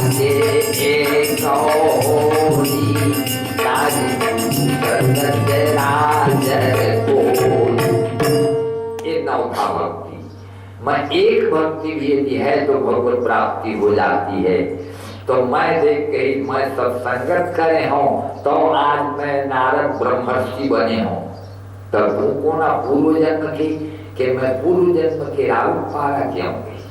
के एक होरी इतना उठा भक्ति। मैं एक भक्ति भी यदि है तो भगवत प्राप्ति हो जाती है। तो मैं देख के मैं सत्संगत करे हूँ तो आज मैं नारद ब्रह्मर्षि बने हूँ। तब तुमको ना पूर्व जन्म की कि मैं पूर्व जन्म के राउत पारा क्यों गई,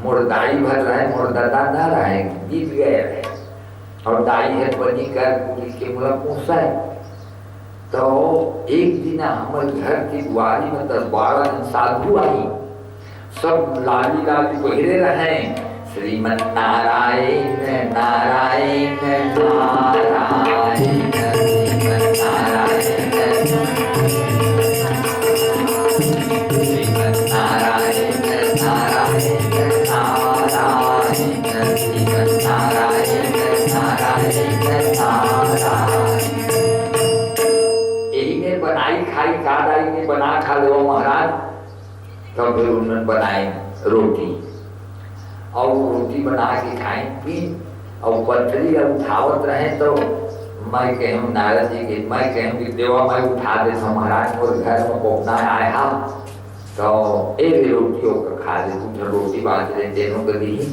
मोर दाई भर रहे मोर दादा ना रहे जीत गए रहे और दाई है बनी कर पुलिस के मुला पूछा। तो एक दिन हमारे घर की बुआरी में 10-12 दिन साधु आई, सब लाली लाली पहिरे रहे श्रीमन नारायण नारायण नारायण श्रीमन नारायण श्रीमन नारायण नारायण नारायण श्रीमन नारायण नारायण नारायण। यही ने बनाई खाई कादाई ने बना खा लो महाराज। तो फिर उन्होंने बनाई रोटी और रोटी बना के खाई पी और पथरी उठावत रहे। तो मैं कहूँ नारद जी के मैं कहूँ कि देवा मैं उठा दे महाराज और घर में पहुँचना आया तो एक रोटी होकर खा ले कुछ रोटी बांध रहे तेनों के लिए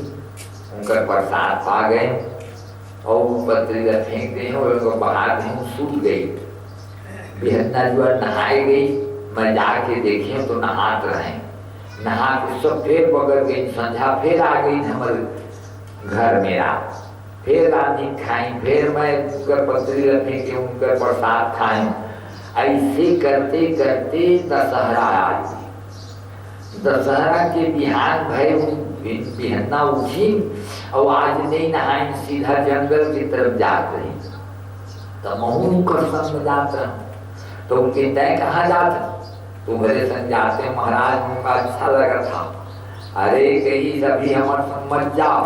उनका प्रसाद पा गए और पथरी फेंक दे और उनको बाहर दे सूख गई। बेहद जो नहाई गई मैं जाके देखे तो नहात रहे, नहा के सब फिर बगल गई। संध्या फिर आ गई हमारे घर मेरा, फिर रानी खाई, फिर मैं उनकर पत्री रखे के उनकर प्रसाद खाए। ऐसे करते करते दशहरा आई। दशहरा के बिहान भय बिहन्ना उठी और आज नहीं नहाई सीधा जंगल की तरफ जात रही। तो महू कर संग जात रहा तो उनके तय कहाँ जाते तुम्हारे संग जाते महाराज उनका अच्छा लगा था। अरे कहीं सभी हमारे समझ जाओ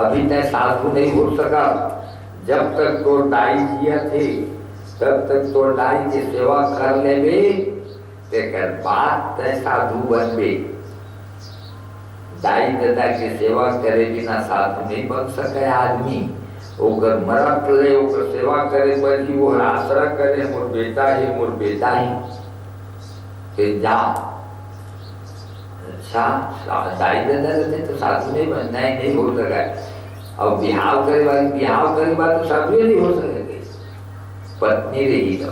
अभी तक साधु नहीं हो सका। जब तक तो दाई जिया थे तब तक तो दाई की सेवा कर ले तेकर बात तय साधु बनबे। दाई दादा की सेवा करे बिना साधु नहीं बन सके आदमी। ओकर मरत ले ओकर सेवा करे बल्कि वो आसरा करे मोर बेटा ही के जा। अच्छा दाई दादा रहते तो साधु नहीं हो सका। और बिहाव करे बात तो साधु नहीं हो सके। पत्नी रही तो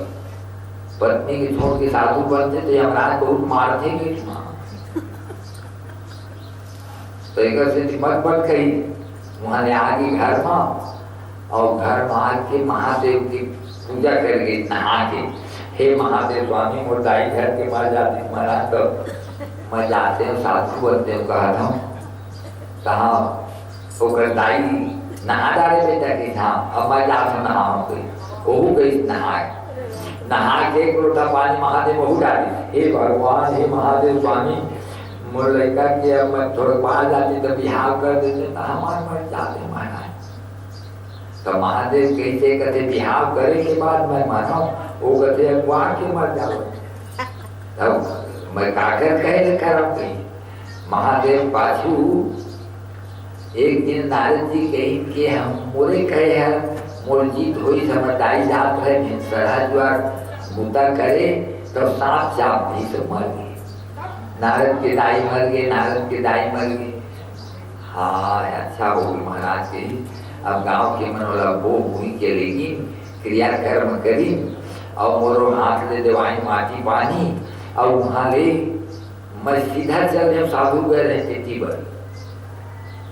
पत्नी के छोड़ के साधु बनते तो यमराज बहुत मारते गए। तो एक मत बन गई वहां ले आगे घर में और घर में आके महादेव की पूजा कर गई नहा के। हे महादेव स्वामी मोर दाई घर के मर जाते महाराज तो मैं जाते हैं साधु बनते हैं कहा था कहा ओकर दाई नहा डाले बेटा के था। अब मैं जाते नहा गई नहा के एक लोटा पानी महादेव बहु डाली। हे भगवान हे महादेव स्वामी मोर लड़का के अब मैं थोड़ा बाहर जाती तो बिहाव कर देते तो हमारे मर जाते महाराज। तो महादेव कैसे कहते बिहाव करे के बाद मैं मानो वो कहते अगवा के मर जाओ। तब मैं काकर कहे करब गई महादेव पाछू। एक दिन नारद जी कही कि हम मोरे कहे हैं मोर जीत हुई समझदारी जात है सड़ा द्वार बूता करे तो सांप चाप भी सब मर गए। नारद के दाई मर गए हाँ अच्छा हो महाराज के। अब गांव के मनोला वो भूमि के लेगी क्रिया कर्म करी और मोरो हाथ ले देवाई माटी पानी और वहां ले मैं सीधा चल जब साधु गए रहते थी बड़ी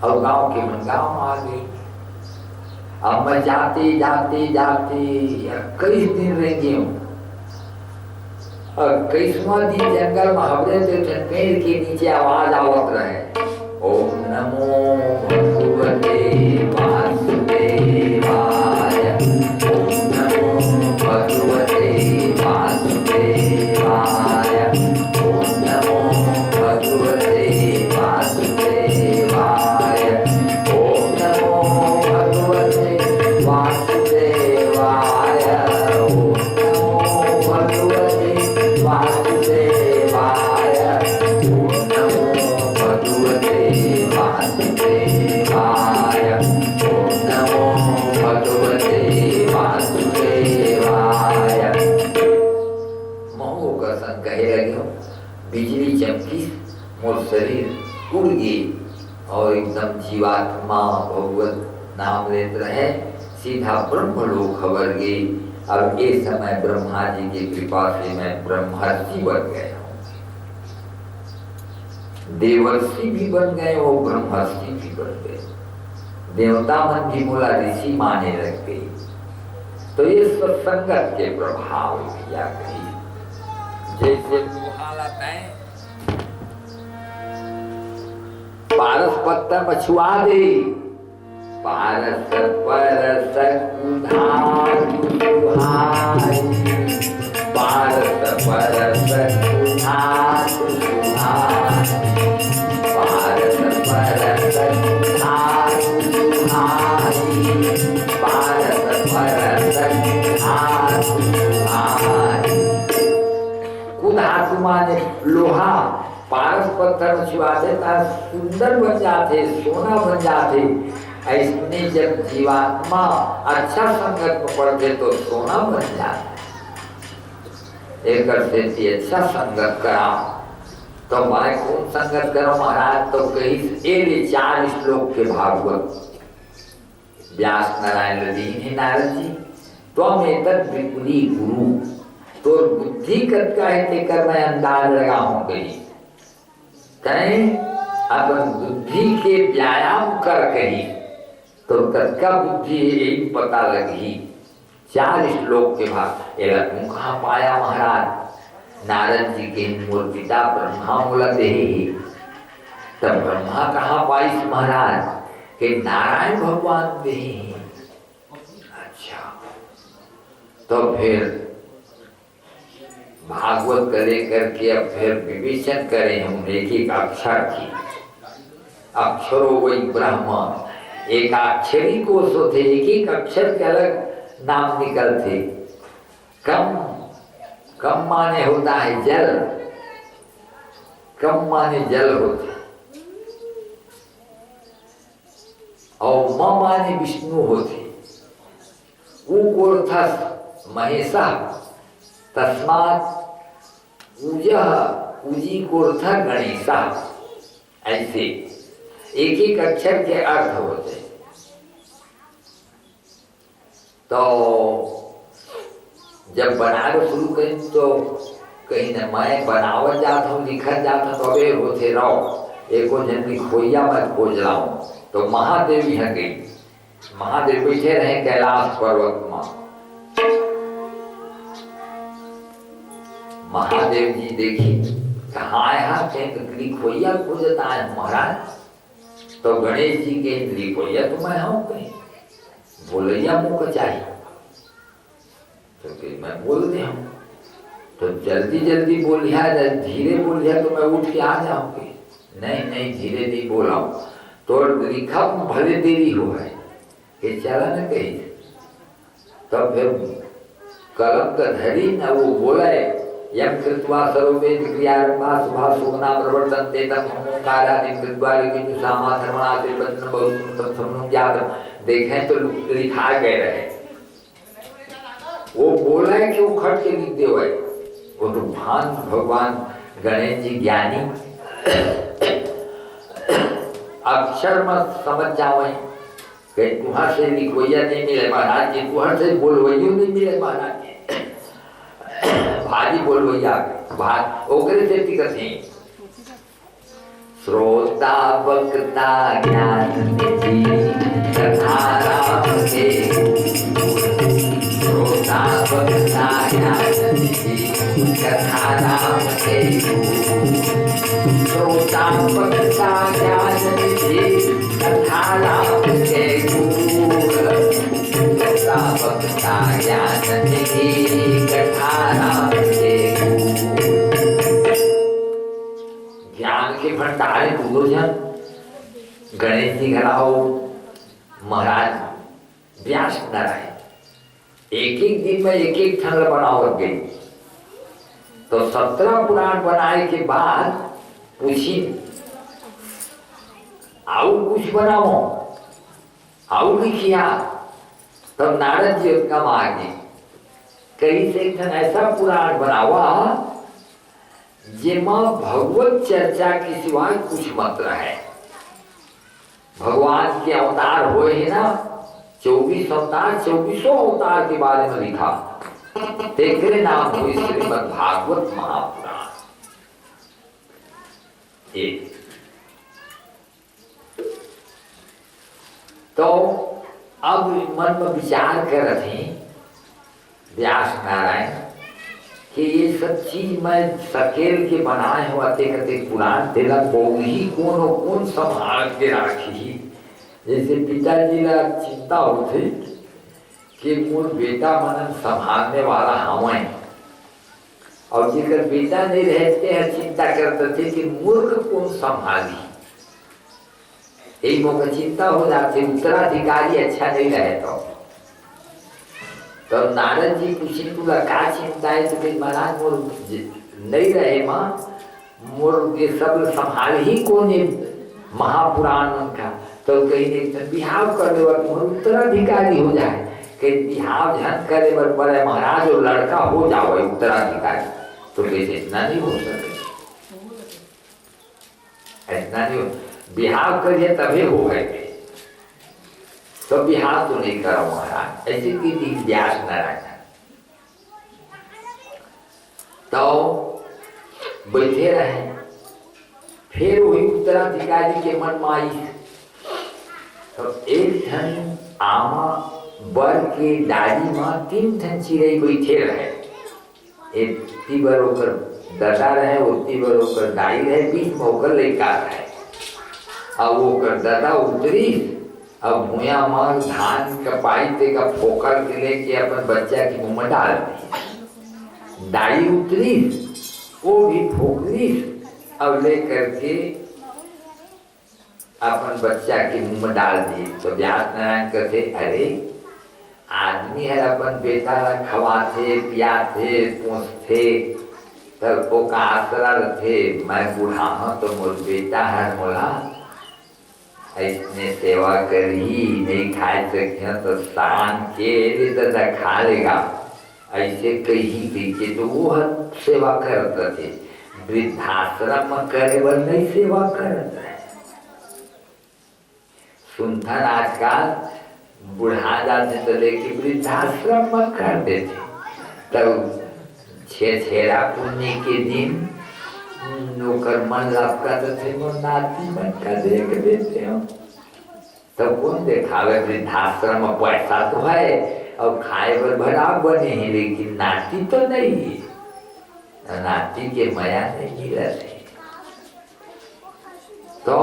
और गांव के मन गांव में आ गई। अब मैं जाते कई दिन रह गई हूँ और कईसवा दिन जंगल में हवरे थे पेड़ के नीचे आवाज आवत रहे ओम नमो भगवते वासुदेवाय ओम नमो भगवते वासुदेवाय ओम नमो भगवते वासुदेवाय ओम नमो भगवते वासुदेवाय ओम नमो भगवते वासुदेवाय ओम नमो भगवते वासुदेवाय। जीवात्मा भगवत नाम लेत रहे, सीधा ब्रह्म लोक खबर गई। अब इस समय ब्रह्मा जी की कृपा से मैं ब्रह्मर्षि बन गया हूँ, देवर्षि भी बन गए, वो ब्रह्मर्षि भी बन गए, देवता मन भी बोला ऋषि माने लग गई। तो ये सत्संगत के प्रभाव किया गई। जैसे हालत है पारस पत्ता मछुआ दे, पारस परस उधार सुहाई, पारस परस उधार सुहाई, पारस परस उधार सुहाई, पारस परस उधार सुहाई। कुधातु माने लोहा, पारस पत्थर मछुआ देता सुंदर बन जाते, सोना बन जाते। ऐसने जब जीवात्मा अच्छा संगत में पड़ते तो सोना बन जाता। एक से अच्छा संगत करा तो मैं कौन संगत करो महाराज, तो कहीं 4 श्लोक के भागवत व्यास नारायण लदीन नारद जी, त्वम एतत् विपुली गुरु, तो बुद्धि करता है कर मैं अंदाज लगा हूं कहीं कहीं अपन बुद्धि के व्यायाम कर कही तो कत्का बुद्धि यही पता लगी। 4 श्लोक के बाद ये तुम कहाँ पाया महाराज, नारद जी के मूर्तिता ब्रह्मा बोला दे, तब ब्रह्मा कहाँ पाई महाराज के नारायण भगवान दे। अच्छा, तो फिर भागवत करे करके अब फिर विवेचन करें हम एक अक्षर की, अक्षरों वही ब्रह्म, एक अक्षरी कोश होते, एक अक्षर के अलग नाम निकलते। कम माने होता है जल, कम माने जल होते, और म माने विष्णु होते। उर्थ महेशा तस्मात् उजी कोर्थ गणेशा, ऐसे एक अक्षर के अर्थ होते। तो जब बनाना शुरू करें तो कहीं न मैं बनावत जाता हूँ, लिखत जाता तो अबे होते रहो एको जन की खोइया मैं खोज रहा हूँ। तो महादेव यहाँ गई, महादेव बैठे रहे कैलाश पर्वत में। महादेव जी देखी कहाँ यहाँ के खोइया खोजता है महाराज, तो गणेश जी के खोइया तो मैं हूँ कहीं, बोलैया मुँह चाहिए तो मैं बोल दे हूँ, तो जल्दी जल्दी बोलिया, धीरे बोलिया तो मैं उठ के आ जाऊंगी। नहीं धीरे नहीं बोला तो लिखा भले देरी हो है कि चला न कही। तब फिर कलम का धरी न वो बोला यम कृत्वा सर्ववेद क्रियारंभा शुभा सुगना प्रवर्तन्ते तम ओंकारादि कृत्वा लिखितु सामा धर्मणाति बंधन बहुतम समनुम जातम। देखें तो लिखा गए रहे, वो बोला है कि वो खट के लिख दे भाई, वो तो भान भगवान गणेश जी ज्ञानी अक्षर मत समझ जावे कि तुहार से लिखोइया नहीं मिले महाराज जी, तुहार से बोलवैयो नहीं मिले महाराज जी, भाजी बोलवैया भात ओकरे से टिकट नहीं। श्रोता वक्ता ज्ञान निधि कथा राम के, श्रोता वक्ता ज्ञान निधि कथा राम के, श्रोता वक्ता ज्ञान निधि कथा राम के, श्रोता वक्ता ज्ञान निधि कथा राम के। ज्ञान के भंडारे गुरुजन गणेश जी घरा हो महाराज व्यास नारायण एक दिन में एक ठंड बनावत गई। तो 17 पुराण बनाए के बाद पूछी आओ कुछ बनाओ, आओ लिखिया। तब नारद जी उसका मांगे कहीं से एक ऐसा पुराण बनावा जेमा भगवत चर्चा के सिवाय कुछ मत रहे, भगवान के अवतार हुए हैं ना, 24 अवतार, 24 अवतार के बारे में लिखा। तेरे नाम हुई श्रीमद् भागवत महापुराण। एक तो अब मन में विचार कर रहे हैं व्यास नारायण कि ये सब चीज मैं सकेल के बनाए हुआ थे पुराण तेरा बहु कौन संभाल के राखी। जैसे पिताजी ला चिंता होती कि मोर बेटा मन संभालने वाला हमें, और जिकर बेटा नहीं रहते हैं चिंता करते थे कि मूर्ख कौन संभाली। एक मौका चिंता हो जाती, उत्तराधिकारी अच्छा नहीं रहे तो नारद जी पूछे तुला का चिंता है, तो फिर महाराज मोर नहीं रहे माँ, मोर ये सब संभाल ही कौन है महापुराण का। तो कहीं बिहाव करने पर मोर उत्तराधिकारी हो जाए, कहीं बिहाव झन करे पर बड़े महाराज और लड़का हो जाओ उत्तराधिकारी, तो कैसे इतना नहीं हो सके, इतना नहीं हो। बिहाव करिए तभी हो गए, तो बिहाव तो नहीं करो महाराज, ऐसे की व्यास नारायण। तो बैठे रहे, फिर वही उत्तराधिकारी के मन में आई। तो एक ठन आमा बर के डाली में 3 ठन चिड़ै बैठे रहे। एक तीबर होकर ददा रहे, उतनी बर होकर दाई रहे, बीच में होकर लड़का रहे। अब वो कर दादा उतरी, अब भूया मार धान का पाई का फोकर के लेके अपन बच्चा की मुंह में डाल दी। दाई उतरी, वो भी फोकरी, अब ले करके अपन बच्चा के मुंह में डाल दी। तो व्यास नारायण कहते अरे आदमी है अपन बेटा खवाते पियाते पोसते, तब वो का आसरा रखे। मैं बूढ़ा हूँ तो मोर बेटा है मोला ऐसने सेवा करी, नहीं खाए सके तो शान के दादा खा लेगा, ऐसे कही दीजिए। तो वो सेवा करते थे। वृद्धाश्रम में करे बर नहीं सेवा करते है। सुनथन आजकल बुढ़ा जाते तो लेके वृद्धाश्रम में कर देते। तब छेड़ा पुण्य के दिन नौकर मन लाभ का तो थे वो नाती मन का देख देते हो। तब कौन देखावे, वृद्धाश्रम में पैसा तो है और खाए पर भरा बने हैं, लेकिन नाती तो नहीं है, नाती के माया नहीं मिला थे। तो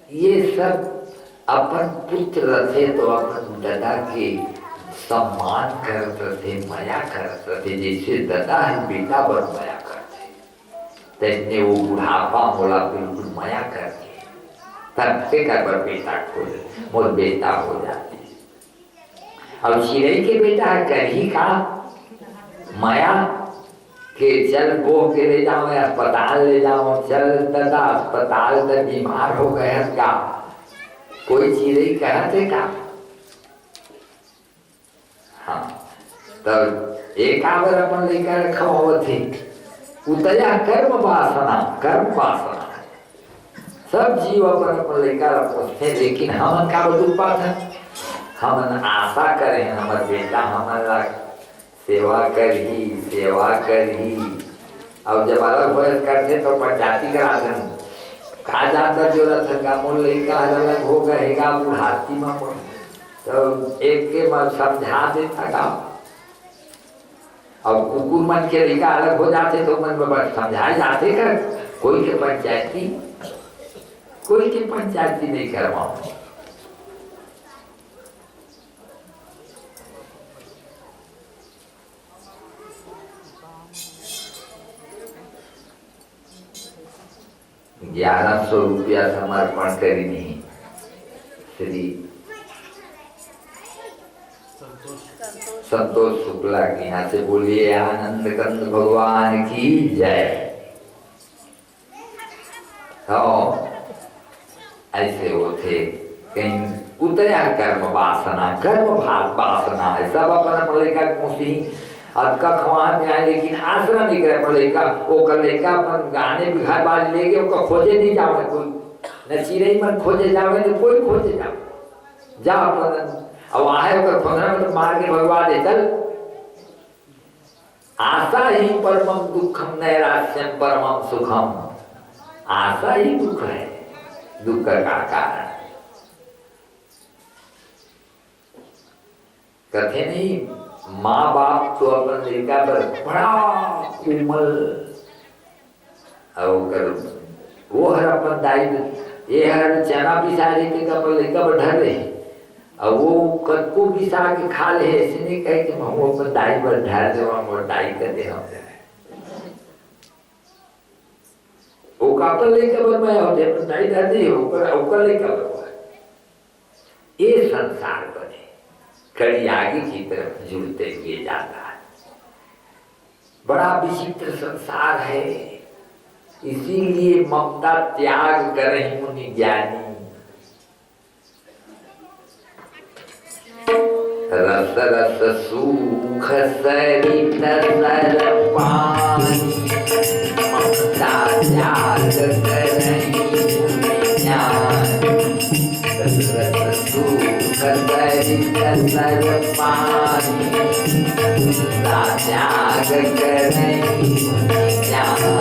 ये सब अपन पुत्र थे तो अपन दादा के सम्मान करते थे, माया करते थे। जैसे दादा है बेटा पर माया करते, तैने वो बुढ़ापा मोला बिल्कुल माया करके तब से कर पर बेटा खोले, मोर बेटा हो जाती। अब चिड़ै के बेटा कर ही का माया के चल बो के ले जाओ, अस्पताल ले जाओ, चल दादा अस्पताल तो बीमार हो गए का, कोई चिड़ै कहते का। हाँ तो एक आवर अपन लेकर रखा हुआ थे। उतया कर्म वासना सब जीव अपन अपन लेकर रखते, लेकिन हमन का बदल बात है, हमन आशा करें हमारे बेटा हमारा सेवा करही। और जब अलग बयस करते तो पंचायती करा दें, खा जाता जरूरत है का मोल लड़का अलग हो गएगा बुढ़ाती में, तो एक के मैं समझा देता का। अब कुकुर मन के लड़का अलग हो जाते तो मन में समझाए जाते कर, कोई के पंचायती नहीं करवाओ। ₹1100 समर्पण करी श्री संतोष शुक्ला के यहाँ से बोलिए आनंद कंद भगवान की जय। तो ऐसे वो थे कहीं उतया कर्म वासना है, सब अपन लेकर मुसी अदका खवा में आए, लेकिन आश्रम नहीं करे पड़ेगा। वो कर लेगा अपन गाने भी घर बाज लेके उसका खोजे नहीं जाओ, कोई न चिड़ई मन खोजे जावे तो कोई खोजे जावे जा अपन अब आए होकर 15 मिनट मार के भगवा दे चल। आशा ही परमम दुखम नैराश्यम परमम सुखम। आशा ही दुख है, दुख का कारण। कहते नहीं माँ बाप तो अपन लड़का पर बड़ा कोमल और वो हर अपन दायित्व ये हर चना पिसा देते का अपन लड़का पर ढर रहे और वो कदको पिसा के खा ले ऐसे नहीं कहे कि हम अपन दाई पर ढर दे और दाई कर दे हम वो कापल लेकर पर मैं होते अपन दाई ढर दे होकर लेकर ये संसार बने कड़ी आगे की तरफ जुड़ते हुए जाता है। बड़ा विचित्र संसार है, इसीलिए ममता त्याग करें मुनि ज्ञानी। रस रस सुख सरित सर पानी ममता त्याग करें मुनि ज्ञानी। रस रस सुख सरित सर पानी ममता त्याग करें मुनि ज्ञानी।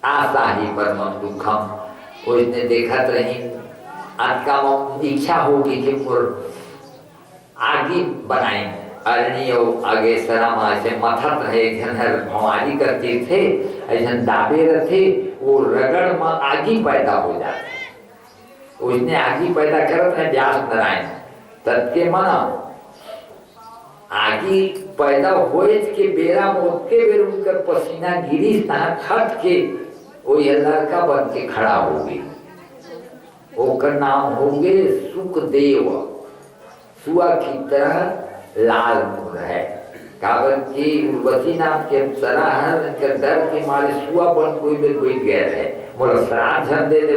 आशा ही परम दुखम। उसने देखा तो नहीं आज का इच्छा होगी कि आगे बनाए अरणी और आगे सरामा ऐसे मथत रहे हर भवानी करते थे ऐसे दाबे रहे वो रगड़ में आगे पैदा हो जाते। उसने आगे पैदा करत है व्यास नारायण तत्के मना आगे पैदा होए के बेरा मोके बेर उनकर पसीना गिरी तहाँ खट के वो ये लड़का बन के खड़ा हो गई। ओकर नाम होंगे सुखदेव। सुआ की तरह लाल मुंह है कागज की उर्वशी नाम के अप्सरा है डर के मारे सुआ बन कोई में कोई गए है बोला श्राप झन दे दे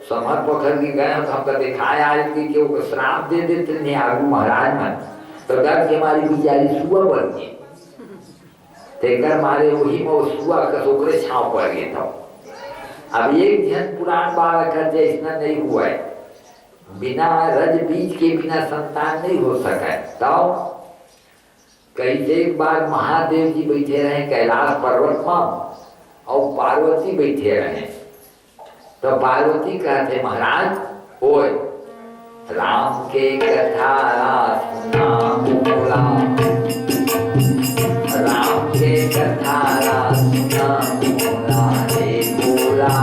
समर पखर के गए तो हमका दिखाया आज की वो श्राप दे देते नहीं आगू महाराज मन तो डर के मारी बेचारी सुआ बन गई तेकर मारे वही में वो सुआ का सोकरे छाव पड़ गया था। अब एक जन पुराण बालक है जैसा नहीं हुआ है बिना रज बीज के बिना संतान नहीं हो सका है। तो कई एक बार महादेव जी बैठे रहे कैलाश पर्वत में और पार्वती बैठे रहे तो पार्वती कहते महाराज ओए राम के कथा सुना बोला राम के कथा सुना बोला रे बोला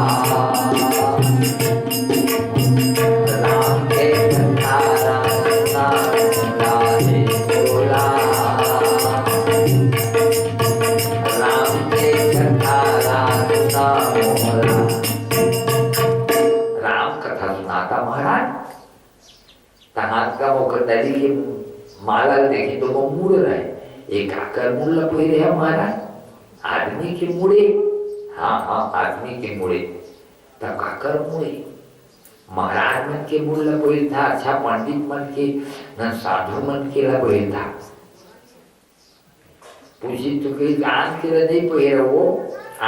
राम के कथा सुना बोला रे बोला राम के कथा सुना बोला। राम कथा सुनाता महाराज तहां का मुख नदी की माला देखी तो वो मुड़ रहे एक आकर मुड़ लपे रहे महाराज आदमी के मुड़े हाँ हाँ आदमी के मुड़े तब काकर मुड़े महाराज मन के मुड़ लपे था अच्छा पंडित मन के न साधु मन के लपे था पूछी तो कहीं आन के नहीं पहिरे वो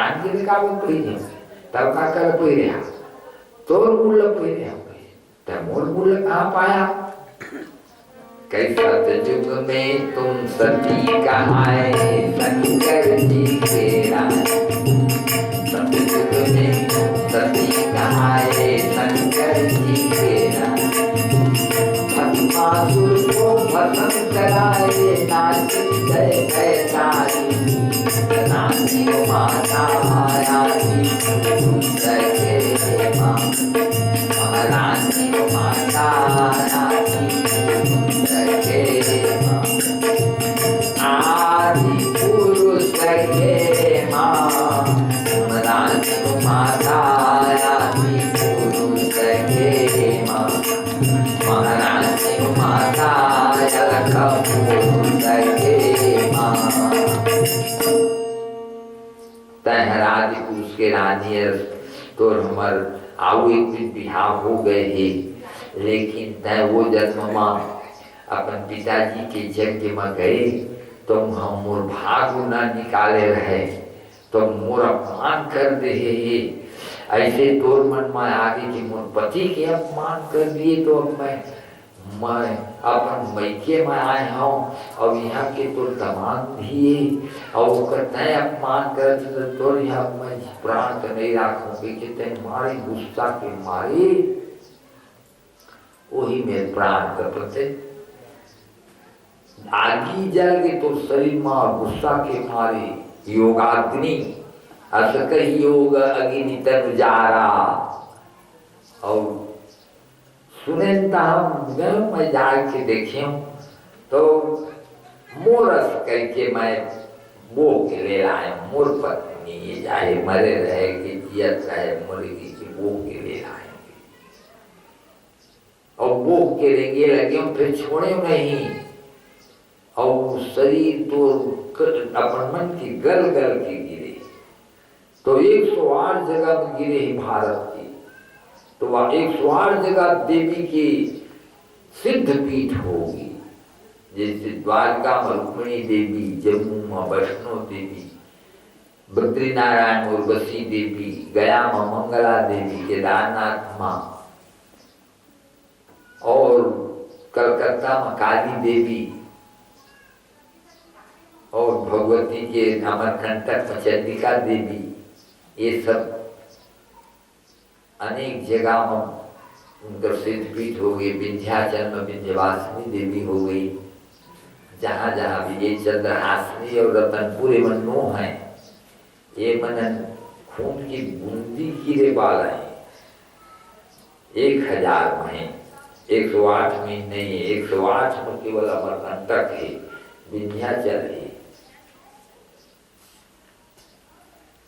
आन के का वो पहिरे तब काकर पहिरे तो मुड़ लपे रहे तब मोर मुड़ कहाँ पाया कैसा युग में तुम सती कहाए शंकर जी के राज सतयुग में सती कहाए शंकर जी के राज भस्मासुर को भस्म कराए नाच जय जय तारी नाची माता माया जी जय माँ महारानी माता नाची आदि पुरुष के माँ रानी माता आदि पुरुष के माँ महारानी माता पुरुष के माँ तहरादि पुरुष के रानी तो हमार आओ एक दिन बिहार हो गए ही लेकिन तय वो जन्म में अपन पिताजी के यज्ञ में गए तो हम मोर भाग न निकाले रहे तो मोर अपमान कर दे, ऐसे तोर मन में आगे कि मोर पति के अपमान कर दिए, तो अब मैं अपन मैके में आए हूँ, अब यहाँ के तो दमाद दिए और कहते अपमान कर तो तोर यहाँ मैं प्राण तो नहीं राखूंगी कि तेन मारे गुस्सा के मारे वही मेरे प्राण कर पते आगी जल के तो शरीर में गुस्सा के मारे योगाग्नि असक योग अग्नि तन जारा। और सुनेता हम गए मैं जाके देखे तो मोरस करके मैं वो के ले आए, मोर पत्नी ये जाए मरे रहे कि जियत रहे मरेगी कि वो के ले आएंगे और वो के लेंगे लगे फिर छोड़े नहीं। और शरीर तो अपन मन की गल गल के गिरे, तो 108 जगह में गिरे ही भारत की, तो वह 108 जगह देवी की सिद्ध पीठ होगी, जैसे द्वारका में रुक्मिणी देवी, जम्मू में वैष्णो देवी, बद्रीनारायण उर्वशी देवी, गया में मंगला देवी, केदारनाथ में और कलकत्ता में काली देवी और भगवती के अमरकंटक में चंडिका देवी, ये सब अनेक जगह में उनका सिद्ध पीठ हो गई। विंध्याचल में विंध्यवासिनी देवी हो गई, जहाँ जहाँ भी ये चंद्रहासिनी और रतनपुर एवं नो है, ये मनन खून की बूंदी गिरे वाला है। 1000 में 108 में नहीं, 108 में केवल अमरकंटक है, विंध्याचल है।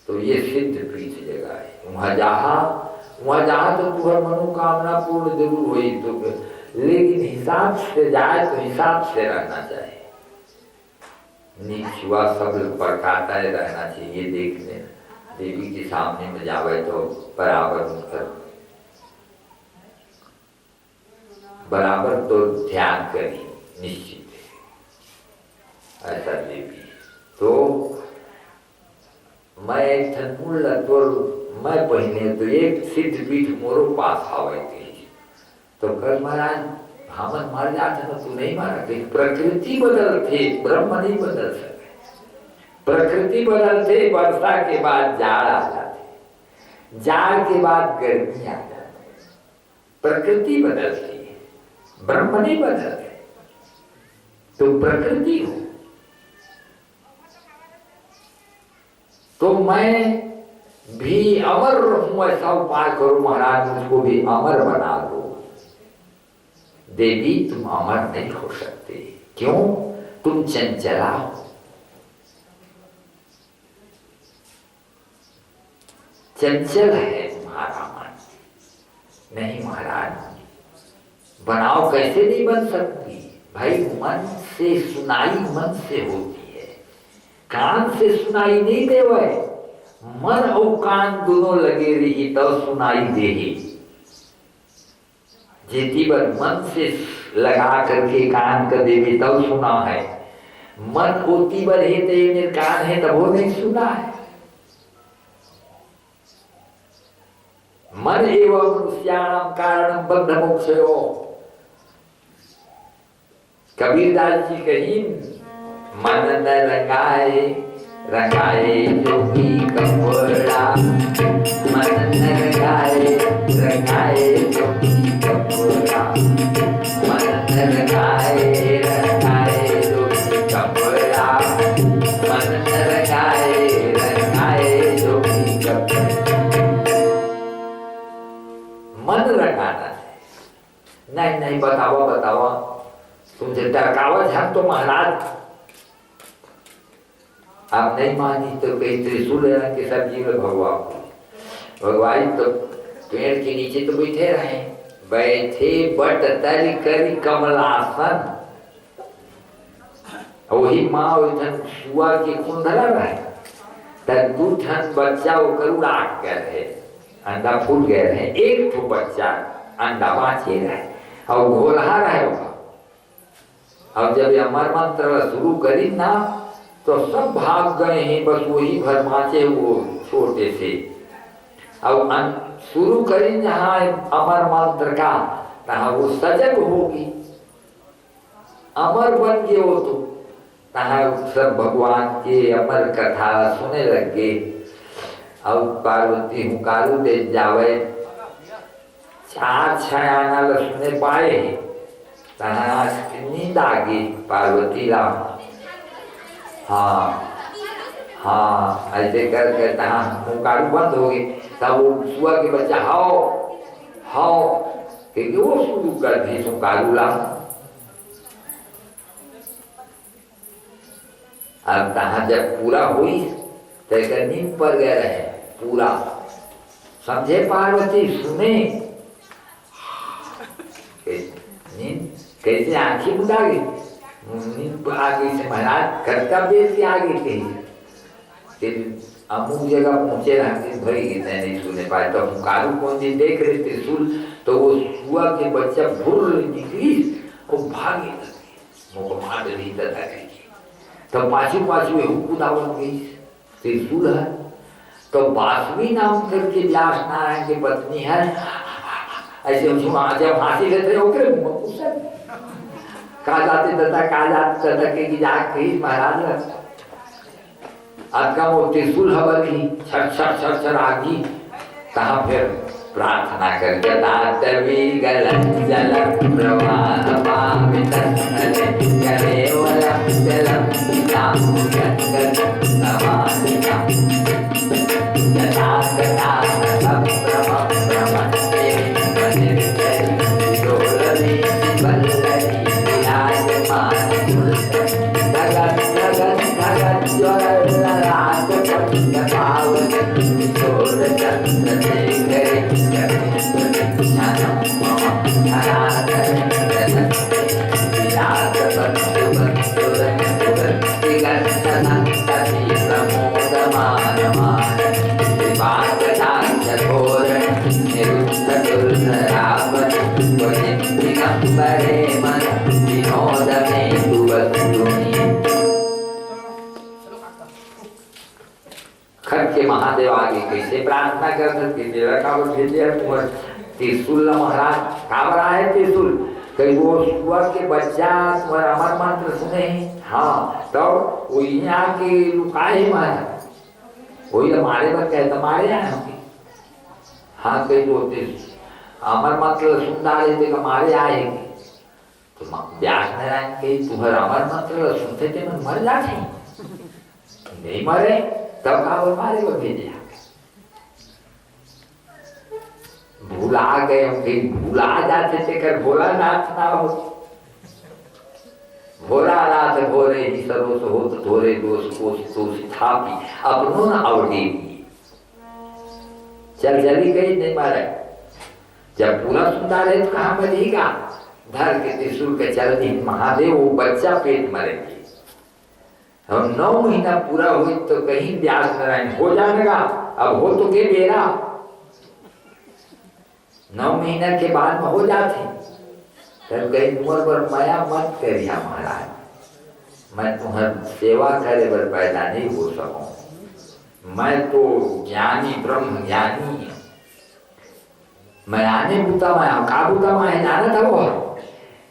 तो ये सिद्ध पीठ जगह है। वहाँ जहाँ तो तुम्हारी मनोकामना पूर्ण जरूर हुई, तो लेकिन हिसाब से जाए तो हिसाब से रहना चाहिए, नीच हुआ सब परकाता रहना चाहिए। देखने देवी के सामने में जावे तो बराबर उनकर बराबर तो ध्यान करी निश्चित है ऐसा देवी। तो मैं थनपुर तो मैं पहले तो एक सिद्ध पीठ मोरो पास आवे थी, तो कल महाराज हमन मार जाते तो तू नहीं मारा, कहीं प्रकृति बदलते ब्रह्म नहीं बदल सके। प्रकृति बदलते, वर्षा के बाद जाड़ आ जाते, जाड़ के बाद गर्मी आ जाती, प्रकृति बदलती है, ब्रह्म नहीं बदलते। तो प्रकृति हो तो मैं भी अमर रहूं, ऐसा उपाय करो महाराज, मुझको भी अमर बना दो। देवी तुम अमर नहीं हो सकते, क्यों? तुम चंचला हो। चंचल है तुम्हारा मन। नहीं महाराज, बनाओ कैसे नहीं बन सकती भाई? मन से सुनाई मन से होती है, कान से सुनाई नहीं देवे, मन और कान दोनों लगे रही तो सुनाई देही। जेती बार मन से लगा करके कान कर देवी तब सुना है, मन होती बार है तो ये मेरे कान है तब वो नहीं सुना है। मन एवं मनुष्याणाम कारणम बद्ध मोक्षयो। कबीरदास जी कही, मन न रंगाए रंगाए जोगी कपड़ा, मन न रंगाए रंगाए जोगी कपड़ा, मन न रंगाए रंगाए जोगी कपड़ा, मन न रंगाए रंगाए जोगी कपड़ा। मन रंगाना है। नहीं नहीं बतावा तुमसे टरकावत है तो महाराज आप नहीं मानी तो कहीं त्रिशूल के सब्जी में भगवाई तो पेड़ के नीचे तो बैठे रहे, बैठे बट तरी करी कमलासन, वही माँ सुआ के कुंडला रहे, तब 2 ठन बच्चा वो करुड़ा कर है, अंडा फूट गए रहे, 1 ठो बच्चा अंडा बाँचे रहे और घोलहा रहे होगा। और जब अमर मंत्र शुरू करी ना तो सब भाग गए हैं, बस वही घर बाँचे वो छोटे से। अब शुरू करें जहाँ अमर मंत्र का, तहाँ वो सजग होगी, अमर बन गए वो, तो तहाँ सब भगवान के अमर कथा सुने लग गए। अब पार्वती हुकारू दे जावे, चार छायाना सुने पाए, तहाँ नींद आ गई पार्वती राम। हाँ हाँ, ऐसे करके तहाँ हुकारू बंद हो गए। तब वो सुआ के बच्चा हाओ हाओ क्योंकि वो शुरू कर दी हुकारू राम। अब तहाँ जब पूरा हुई तो नींद पर गए रहे पूरा, समझे पार्वती सुने नींद कैसे आंखें बुझा गई, नींद आ गई से महाराज कर्तव्य से आगे थे, अमुक जगह पहुंचे रहते भरी नहीं सुने पाए। तो हुकारू कौन जी देख रहे त्रिशूल, तो वो सुआ के बच्चा भूल निकली और भागे मुझको मार रही तथा तो पाछू पाछू हुकुदा बन गई त्रिशूल है। तो बासवी नाम करके व्यास नारायण की पत्नी है, ऐसे जब फांसी लेते ओकरे कहा जाते तथा के जाके महाराज आपका वो त्रिशूल हवा की छट छट छट छट आगी। कहाँ फिर प्रार्थना करके दातवी गलत जल प्रवाह पावितन करे वलम जलम नाम जगत नमामिना यथा गता सब प्रभव प्रमते मनिर्जय डोलरी बल्लरी विराजमान धगत धगत धगत ज्वल रात पट्ट पावन किशोर चंद्र शेखर ज्ञानम मम धराधर विलास बंधु बंधुर दिगंत संतति प्रमोदमान मान घोर निरुद्ध दुर्न रावण दिगंबरे मन विनोद में दुवस्तुनि। खर के महादेव आगे कैसे प्रार्थना कर सकते, मेरा काबर भेजे तुम्हारे त्रिशूल महाराज काबर आए त्रिशूल, कहीं वो सुआ के बच्चा तुम्हारा अमर मंत्र सुने। हाँ तो वो यहाँ के लुकाए महाराज वही हमारे पर कहते हमारे यहाँ होंगे। हाँ कहीं बोलते अमर मंत्र सुन डाले थे हमारे आएंगे, तो व्यास नारायण के तुम्हारा अमर मंत्र सुनते थे मैं मर जाते नहीं मरे, तब काबर मारे को भेजे भूला गए कहीं भूला जाते थे कर भोलानाथ ना हो, भोलानाथ भोरे ही सरोस हो तो थोड़े दोष कोष दोष थापी अपनों न अवधि चल जली गई नहीं मारे। जब पूरा सुनता रहे तो कहाँ बजेगा, धर के त्रिशूल के चलती महादेव वो बच्चा पेट मरेंगे। और 9 महीना पूरा हुई तो कहीं व्यास नारायण हो जाएगा, अब हो तो के बेरा 9 महीना के बाद में हो जाते, तब कहीं मोर पर माया मत करिया महाराज, मैं तुम्हारी सेवा करे बर पैदा नहीं हो सकूं, मैं तो ज्ञानी ब्रह्म ज्ञानी, मैं आने बुता माया का बुता माया जाना था वो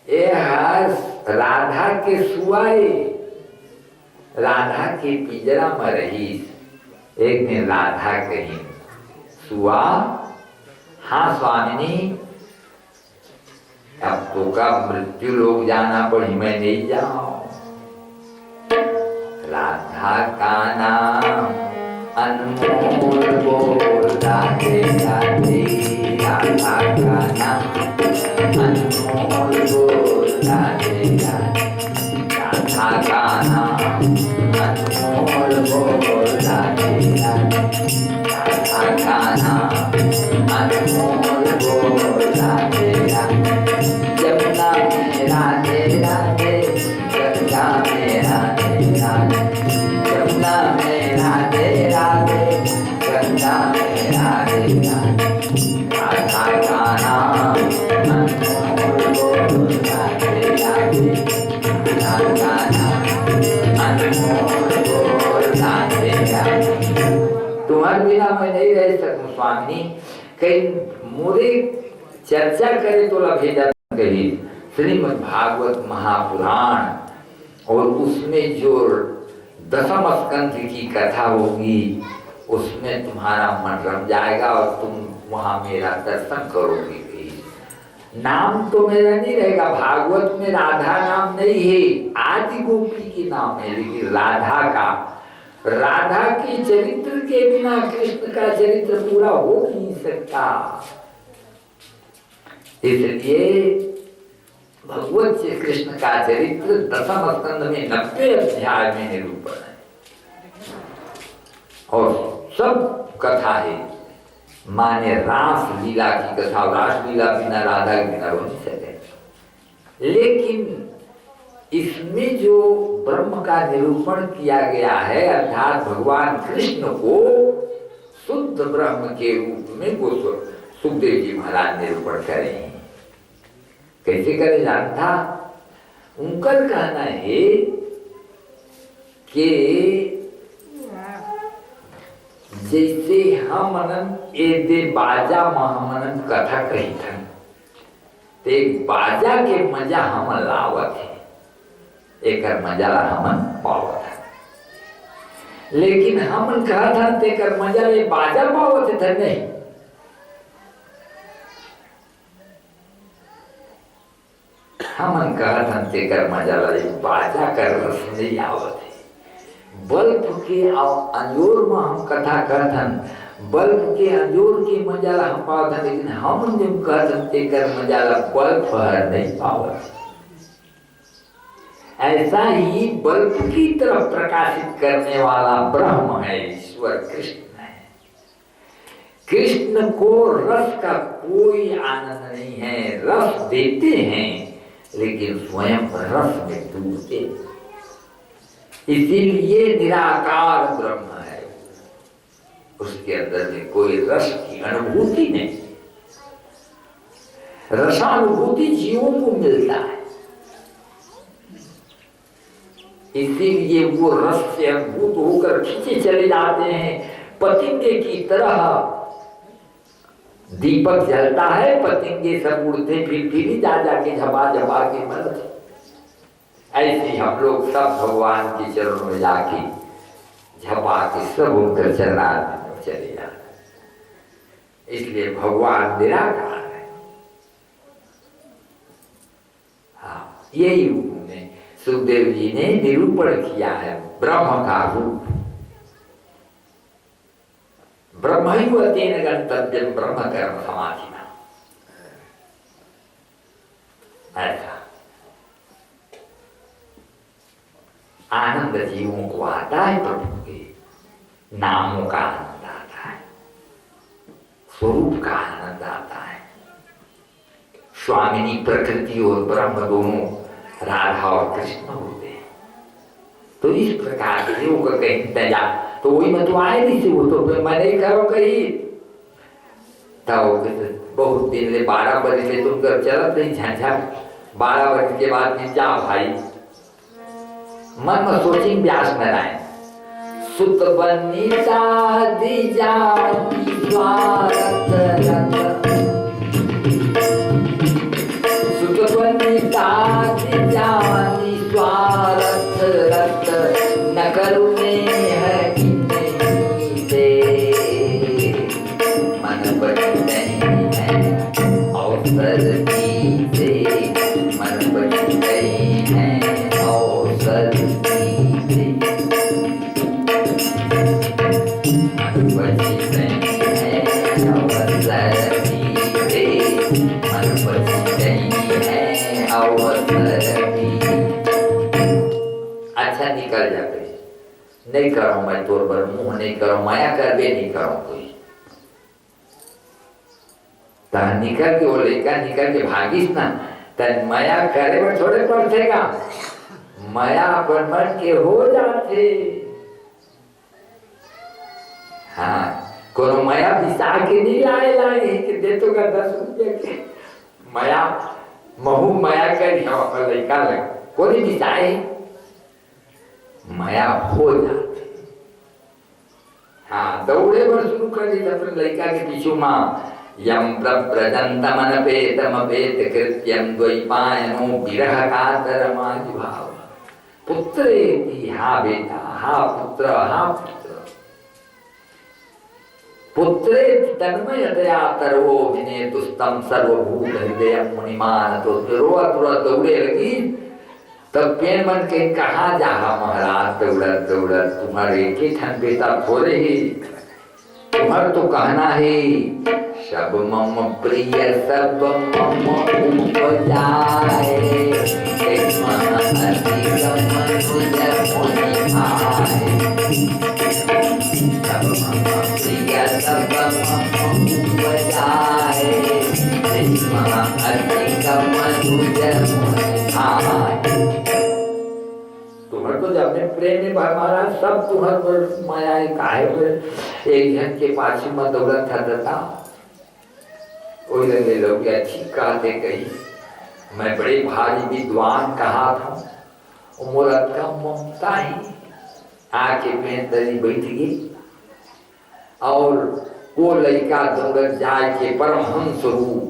ये राधा के सुआए राधा के पिंजरा में रही। एक दिन राधा कही सुआ हाँ स्वामिनी अब तो का मृत्यु लोग जाना पड़ी मैं नहीं जाऊं। राधा का नाम अनमोल बोल राधे राधे, राधा का नाम अनमोल बोल राधे राधे, राधा का नाम अनमोल बोल राधे राधे, राधा का नाम अनमोल बोल राधे राधे। यमुना में राधे राधे, गंगा में राधे राधे, यमुना में राधे राधे, गंगा में राधे राधे, राधा का नाम अनमोल बोल राधे राधे, राधा का नाम अनमोल मैं नहीं रह सकूं स्वामी, कहीं मोरे चर्चा करे तो भेजा कही श्रीमद् भागवत महापुराण और उसमें जो दशम स्कंध की कथा होगी उसमें तुम्हारा मन रम जाएगा और तुम वहां मेरा दर्शन करोगे। नाम तो मेरा नहीं रहेगा, भागवत में राधा नाम नहीं है, आदि गोपी की नाम है, लेकिन राधा का, राधा के चरित्र के बिना कृष्ण का चरित्र पूरा हो नहीं सकता। इसलिए भगवत श्री कृष्ण का चरित्र दशम स्कंद में 90 अध्याय में निरूपण है और सब कथा है। माने रास लीला की कथा, रास लीला बिना राधा के बिना हो नहीं सके। लेकिन इसमें जो ब्रह्म का निरूपण किया गया है अर्थात भगवान कृष्ण को शुद्ध ब्रह्म के रूप में सुखदेव जी महाराज निरूपण करें। कैसे करे जानता? उनका कहना है कि जैसे हम अनंत एदे बाजा महामनन कथा कही था, ते बाजा के मजा हम लावत है, एक मजा हम पावत है, लेकिन हम कहा था तेकर मजा ये बाजा पावत थे नहीं। हम कहा था तेकर मजा ला बाजा कर रस नहीं आवत है। बल्ब के अंजोर में हम कथा कहथन, बल्ब के अंजोर की मजाला हम पावत, लेकिन हम जब कहथन तेकर मजाला बल्ब हर नहीं पावत। ऐसा ही बल्ब की तरफ प्रकाशित करने वाला ब्रह्म है, ईश्वर कृष्ण है। कृष्ण को रस का कोई आनंद नहीं है, रस देते हैं लेकिन स्वयं रस में डूबते। इसीलिए निराकार ब्रह्म है, उसके अंदर में कोई रस की अनुभूति नहीं। रसानुभूति जीवों को मिलता है, इसीलिए वो रस से अनुभूत होकर खींचे चले जाते हैं। पतिंगे की तरह दीपक जलता है, पतिंगे सब उड़ते फिर जा जाके झपा झपा के मरते। ऐसे हम लोग सब भगवान के चरणों में जाके झपा के सब उनकर चरणार्थ में चले जाते। इसलिए भगवान निराकार है। हाँ, यही उन्होंने सुखदेव जी ने निरूपण किया है ब्रह्म का रूप। ब्रह्मैव तेन गन्तव्यं ब्रह्म कर्म समाधिना। ऐसा आनंद जीवों को आता है, प्रभु के नामों का आनंद आता है, स्वरूप का आनंद आता है। स्वामिनी प्रकृति और ब्रह्म दोनों राधा और कृष्ण होते हैं। तो इस प्रकार से वो कहीं तजा तो वही मत आए नहीं से, वो तो मैं नहीं करो कहीं तब बहुत दिन ले 12 बजे से तुम कर चलत नहीं झंझट। 12 बजे के बाद में जा भाई मन में सोचिंग व्यास नारायण सुत बनीता दी जाती स्वार्थ रत, सुत बनीता दी जाती स्वार्थ रत, न करुणे है इन्हीं दे, मन बच नहीं है अवसर की से, मन बच गई है अवसर की से, मन बच गई है अवसर की से, मन बच गई है अवसर की। अच्छा निकल जाते नहीं करो, मैं तोर पर मुंह नहीं करो, माया कर दे नहीं करो कोई तन निकल के वो लेकर निकल के भागीस ना तन माया करे पर थोड़े पड़ेगा, माया पर मन के हो जाते। हाँ कोनो माया बिसा के नहीं लाए कि दे तो का 10 रुपये के माया महू माया कर लड़का लग कोई बिसाए, माया हो जाती। हाँ दौड़े बर शुरू कर दी अपने लड़का के पीछू माँ यम प्रव्रजन्तमनपेतमपेत कृत्यं द्वैपायनो विरह कातरमादि भाव पुत्रेति हा बेटा हा पुत्र पुत्रेति तन्मयतया तरवो विनेतुस्तं सर्वभूत हृदयं मुनिमानतो रोआ दौड़े लगी। तब पेन बन के कहाँ जाहा महाराज दौड़त दौड़त तुम्हारे एक ही ठन बेटा थोड़े ही तुम्हार तो कहना है सब मम प्रिय सब मम उपजाए सब मम प्रिय सब मम उपजाए तुम्हारे तो जब में प्रेम में मारा सब तुम्हारे पर माया काहे पर एक जन के पाछे में दौड़त था कोई लगे लोग अच्छी कहते कही मैं बड़े भारी विद्वान कहा था उमरत का ममता ही आके में दरी बैठ गई और वो लड़का दौड़त जाए के परमहंस रूप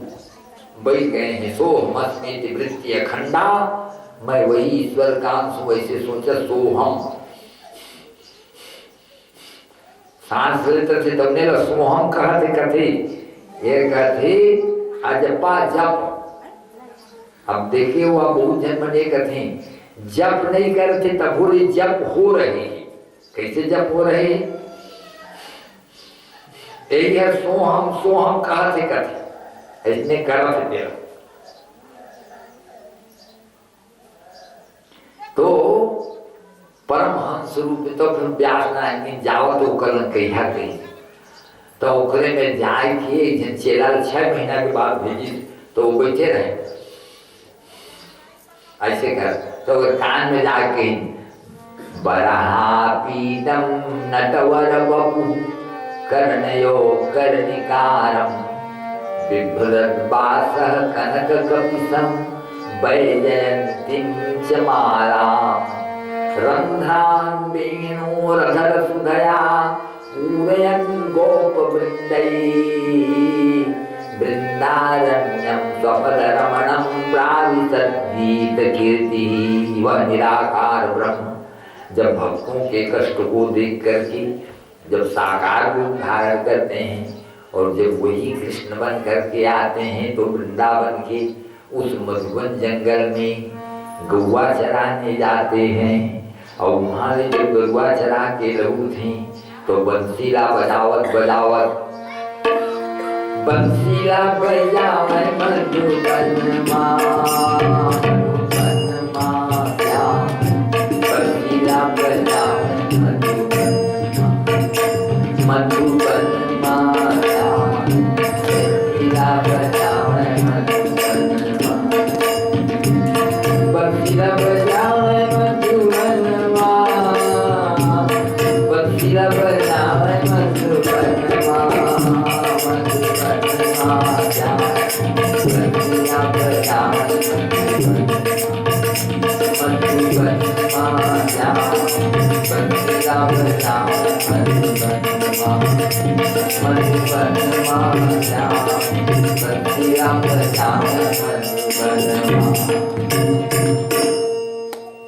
बैठ गए हैं सो मस्मित वृत्ति अखंडा मैं वही ईश्वर का अंश वैसे सोचा सो हम सांस लेते थे तब ने सोहम कहते कथे ये कहते अजपा जप। अब देखिए वो बहुत जन्म ने कथे जप नहीं करते तब बोले जप हो रहे कैसे जप हो रहे यही है सोहम सोहम कहते कथे इसने करा थे तेरा तो परमहंस रूप तो फिर व्यास नारायण जाओ तो कलन कहिया कही तो ओकरे में जाए के चेला 6 महीना के बाद भेजी तो वो बैठे रहे ऐसे कर तो कान में जाके बरापीदम नटवर बपु कर्णयो कर्णिकारम बिभ्रद्वासः कनक कपिसं वैजयन्तीं च मालां रन्ध्रान् वेणोरधर सुधया पूरयन् गोपवृन्दैः वृन्दारण्यं स्वपदरमणं प्राविशद्गीतकीर्तिः। वह निराकार ब्रह्म जब भक्तों के कष्ट को देख करके जब साकार रूप धारण करते हैं और जब वही कृष्ण बन करके आते हैं तो वृंदावन के उस मधुबन जंगल में गौवा चराने जाते हैं और वहाँ जब गौवा चरा के लहू थे तो बंसीला बजावत बजावत बंसीला बजावे मधुबन बंसीला बजावे मधुबन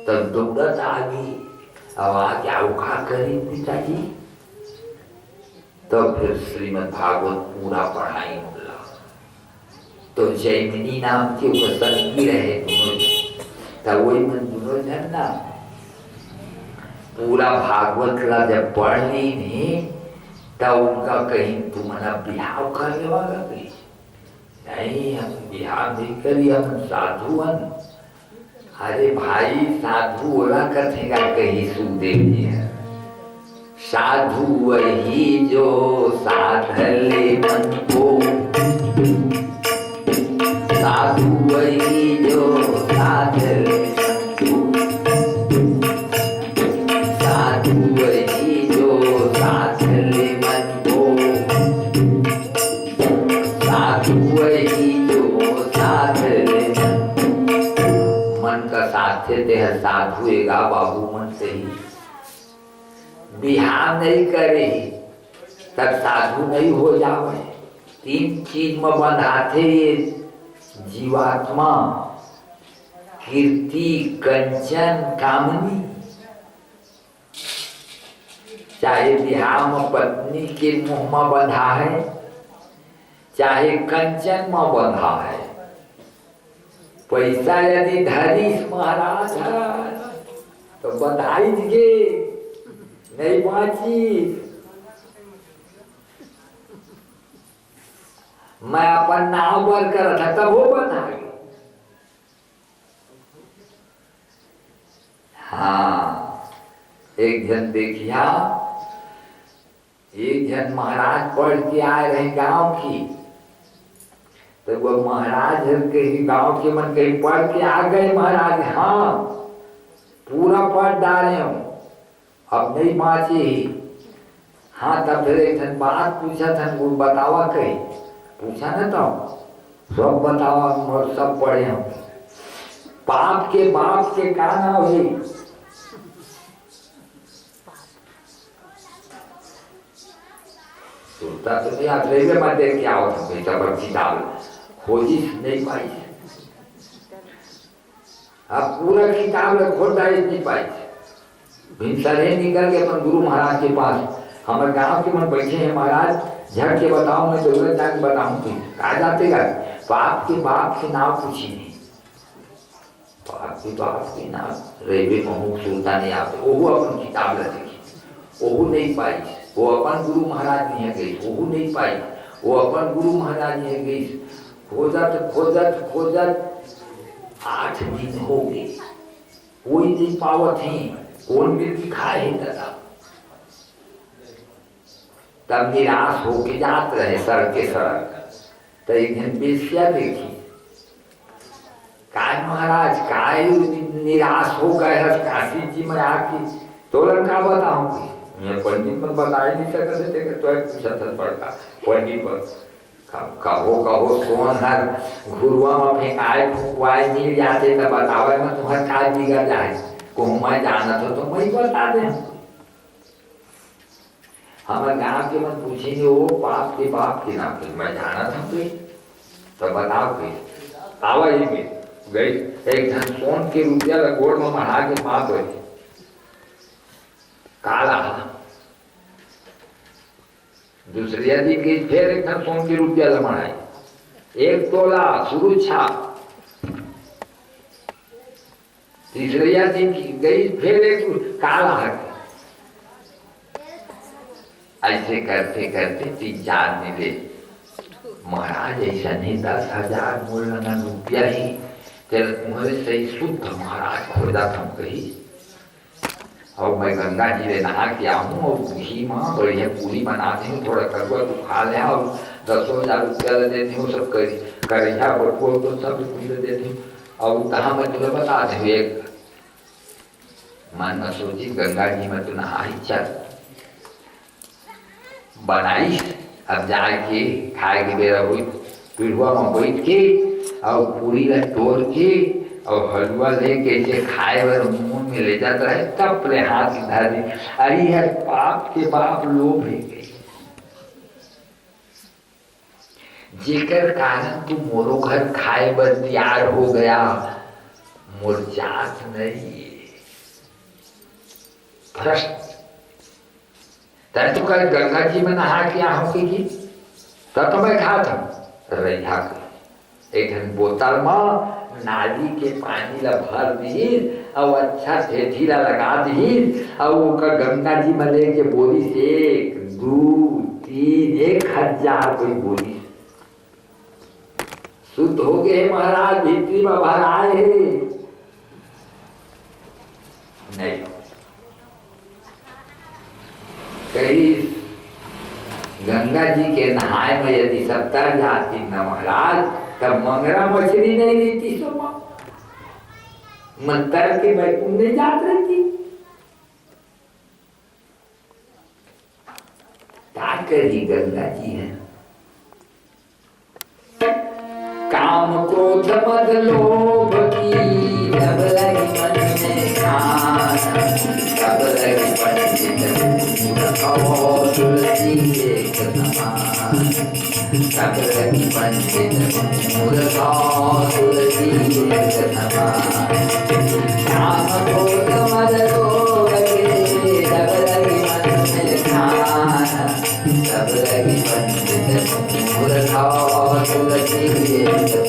तब दौड़त आ गई अब क्या उखा करी पिताजी तो फिर श्रीमद् भागवत पूरा पढ़ाई बोला तो जैमिनी नाम के वो संगी रहे तब वही मन दोनों जन ना पूरा भागवत ला जब पढ़ ली नहीं तब उनका कहीं तुम्हारा बिहाव करने वाला कहीं नहीं हम बिहार नहीं करी हम साधु हन। अरे भाई साधु बोला कथेगा कहीं सुखदेव जी है साधु वही जो साधले मन को साधु वही जो साधले साधु वही जो साधले मन को साधु वही जो साधले मन का साध्य देह साधुएगा बाबू मन से ही बिहार नहीं करे तब साधु नहीं हो जावे। 3 चीज में बंधा थे ये जीवात्मा, कीर्ति, कंचन, कामनी। चाहे बिहार में पत्नी के मुंह में बंधा है, चाहे कंचन में बंधा है। पैसा यदि धरीश महाराज तो बधाई के नहीं बाची। मैं अपन नाव बर कर था तब वो बना गई। हाँ, एक जन देखिया, एक जन महाराज पढ़ के आए रहे गांव की, तो वो महाराज कहीं गांव के मन कहीं पढ़ के आ गए महाराज। हाँ, पूरा पढ़ डाले हूँ, अब नहीं बाँचे। हाँ, तब फिर एक जन बात पूछा था, वो बतावा कहीं पूछा न तो सब बतावा और सब पढ़े हम। पाप के बाप के का नाम है? सुनता तो नहीं, आप रेलवे में देख के आओ था बेटा, पर किताब खोजी नहीं पाई। अब पूरा किताब खोदा नहीं पाई। भिनसरे निकल के अपन गुरु महाराज के पास, हमारे गांव के मन बैठे हैं महाराज, झट के बताओ, मैं जरूरत जाके बताऊंगी। कहा जाते गए बाप के बाप के नाम पूछी नहीं। बाप के बाप के नाम रेलवे में सुनता नहीं आते। वो अपन किताब देखी, वो नहीं पाई। वो अपन गुरु महाराज नहीं गई, वो नहीं पाई। वो अपन गुरु महाराज नहीं गई। खोजत खोजत खोजत 8 दिन हो गए, कोई नहीं पावत ही। कौन मिल खाए दादा। तब निराश होके जात रहे सड़क के सड़क, तो एक दिन बेसिया देखी। काय महाराज काय निराश हो गए काशी जी में आके, तोरण का बताऊंगी। मैं पंडित पर बता ही नहीं सकते थे, तो पूछा था पड़ता पंडित पर। कहो कहो कौन हर घुरुआ में फेंकाए फुकवाए मिल जाते तो बतावे में तुम्हारा काय बिगड़ जाए। को मैं जाना तो मैं बता दे। हमारे गांव के मन पूछेंगे वो पाप के बाप के नाम पे, मैं जाना था तो बताओ फिर। आवा ही में गई, एक धन सोन के रुपया गोड़ में मढ़ा के पाप गए काला। दूसरे दिन गई फिर एक धन सोन के रुपया लमढ़ाई, 1 तोला सुरुछा। तीसरे दिन गई फिर एक काला है। ऐसे करते करते 3-4 मिले। महाराज ऐसा नहीं 10,000 मूल्य रुपया ही तेरे तुम्हारे सही शुद्ध महाराज खोदा था कही। और मैं गंगा जी में नहा के आऊँ और घी माँ बढ़िया पूरी बनाती हूँ, थोड़ा कड़वा तो खा ले और 10,000 रुपया देती हूँ। सब करिया बटुआ तो सब पूरे देती हूँ। और कहा मैं तुम्हें बता दूँ, एक मन में सोची गंगा जी में तो नहा ही चल बनाई। अब जाके खाए के बेरा हुई, पिढ़ुआ में बैठ के और पूरी ला तोड़ के और हलवा लेके जे खाए बर मुंह में ले जाता है, तब अपने हाथ धर दी। अरे यार पाप के बाप लोभ है गई, जेकर कारण तू मोरो घर खाए बर तैयार हो गया, मोर जात नहीं भ्रष्ट। तब तो कल गंगा जी में नहा के आऊँगी तब तो मैं खा था रहा। एक बोतल में नाली के पानी ला भर दी और अच्छा ठेठी ला लगा दी और वो गंगा जी में लेके बोली से 1, 2, 3, 1,000 कोई बोली शुद्ध हो गए महाराज। भित्री में भर आए नहीं कहीं गंगा जी के नहाए में यदि 70 जाती न महाराज, तब मंगरा मछली नहीं रहती। सो मंतर के बैकुंठ नहीं जात रहती। क्या करी गंगा जी है, का काम क्रोध मद लोभ की जब लगी मन में ध्यान, तब लगी पंडित मूर्ख तुलसी एक समान, तब लगी पंडित मूर्ख तुलसी एक समान। काम क्रोध मद लोभ की जब लगी मन में ध्यान, तब लगी पंडित मूर्ख तुलसी एक समान।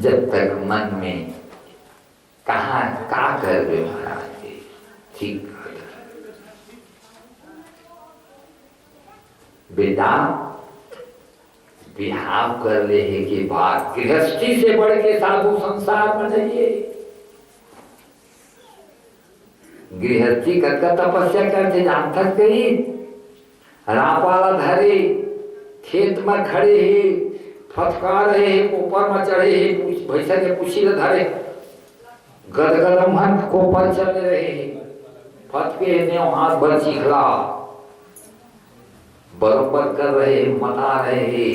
जब तक मन में कहाँ का कर रहे महाराज जी, ठीक बेटा बिहाव कर ले के बाद गृहस्थी से बढ़ के साधु संसार में जाइए। गृहस्थी कर तपस्या करते जान थक गई, रापाला धरे खेत में खड़े ही फटकार रहे, ऊपर में चढ़े ही भैसा के पुछी धरे गदगद मन को पर चल रहे, फटके ने हाथ भर चिखला बरोबर कर रहे, मता रहे,